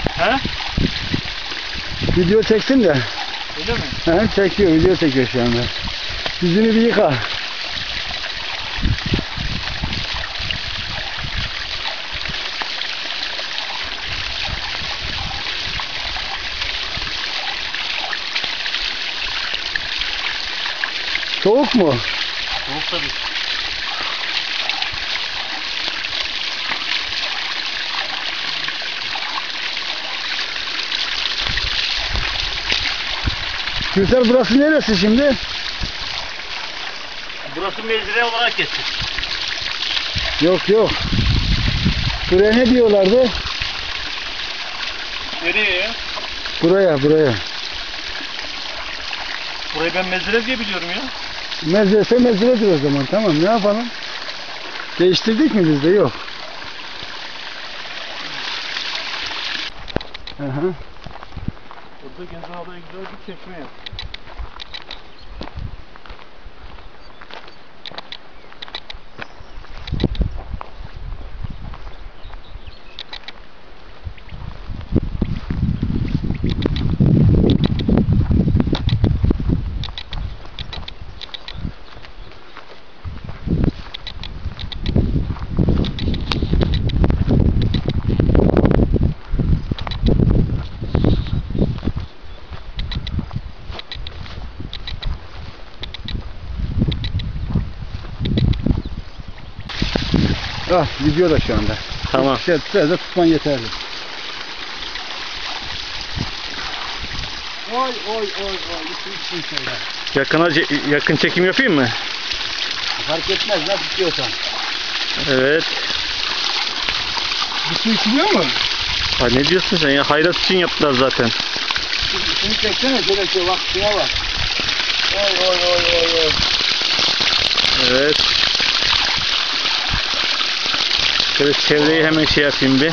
He? Video çeksin de. Öyle mi? He, çekiyor, video çekiyor şu anda. Yüzünü bir yıka. Soğuk mu? Soğuk tabii. Güzel, burası neresi şimdi? Burası mezire olarak geçti. Yok yok. Buraya ne diyorlardı? Nereye ya? Buraya. Burayı ben mezire diye biliyorum ya. Mezrese mezredir o zaman. Tamam, ne yapalım? Değiştirdik mi biz de? Yok. Aha. Burada Genzeada'ya güzel bir çeşme yap. Ah, gidiyor da şu anda. Tamam. Biraz da tutman yeterli. Oy. Yakın çekim yapayım mı? Fark etmez, nasıl tutuyorsan. Evet. Bu su içiliyor mu? Ha, ne diyorsun sen ya? Hayrat için yaptılar zaten. Şunu çeksene, şöyle şey, bak şuna bak. Oy. Evet. Şöyle çevreyi hemen şey yapayım bir.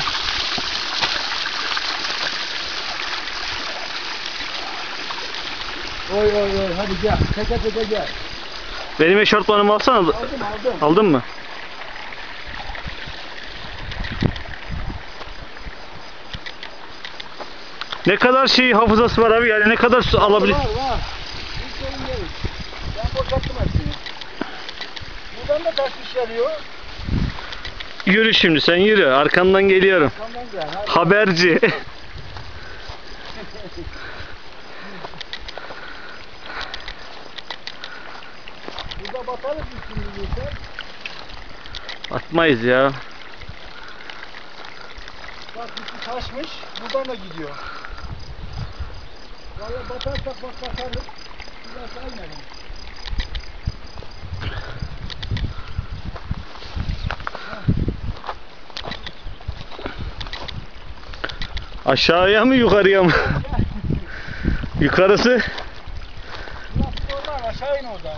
Oy, hadi gel. Teke gel. Benim eşortmanımı alsana. Aldım. Aldın mı? Ne kadar şey hafızası var abi, yani ne kadar su alabilir? Var. Bir sorun değil. Ben boşalttım hepsini. Buradan da taşmış geliyor. Yürü şimdi, sen yürü. Arkandan geliyorum. Tamam gel. Hadi. Haberci. Burada batarız biz şimdi diyorsan. Atmayız ya. Bak bir taşmış. Buradan da gidiyor. Vallahi batarsak batarız. Biraz almayalım. Aşağıya mı yukarıya mı? Yukarısı. Biraz oradan aşağı in oradan.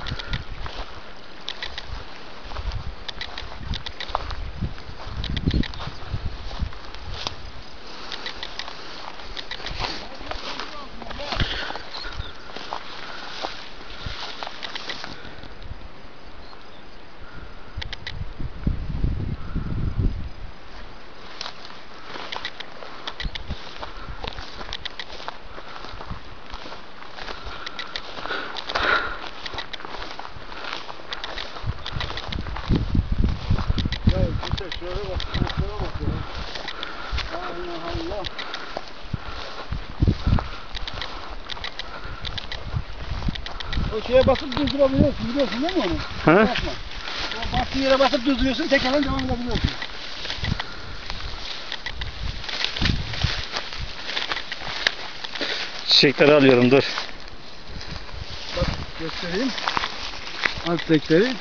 Şuraya bak ya. Allah. O şeye basıp durdurabiliyorsun, biliyorsun değil mi onu? Ha? Basma. O bastığı yere basıp durduruyorsun, tekrardan devam edebiliyorsun. Çiçekleri alıyorum, dur. Bak göstereyim. Alttakileri.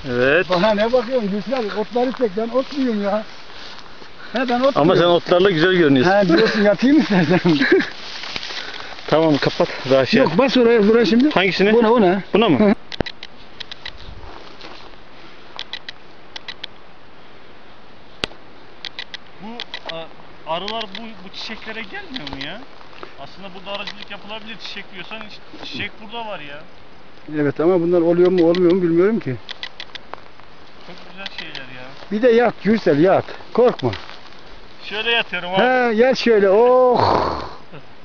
Evet. Bana ne bakıyorsun Gülsün, otları çek, ben ot yiyorum ya. He, ben ot Ama sen yiyorum. otlarla güzel görünüyorsun. He, diyorsun yatayım mı istersen? Tamam, kapat. Daha şey. Yok, bas buraya şimdi. Hangisini? Buna. Buna mı? Bu arılar bu çiçeklere gelmiyor mu ya? Aslında burada arıcılık yapılabilir. Çiçek diyorsan çiçek burada var ya. Evet ama bunlar oluyor mu olmuyor mu bilmiyorum ki. Çok güzel şeyler ya. Bir de yat Gürsel yat. Korkma. Şöyle yatıyorum abi. He gel şöyle. Oh.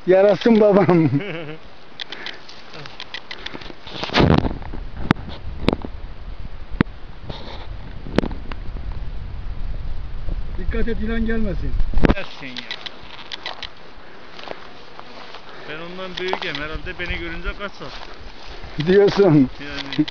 Yarasın babam. Dikkat et yılan gelmesin. Gelsin ya. Ben ondan büyüğüm herhalde beni görünce kaçar. Diyorsun. Yani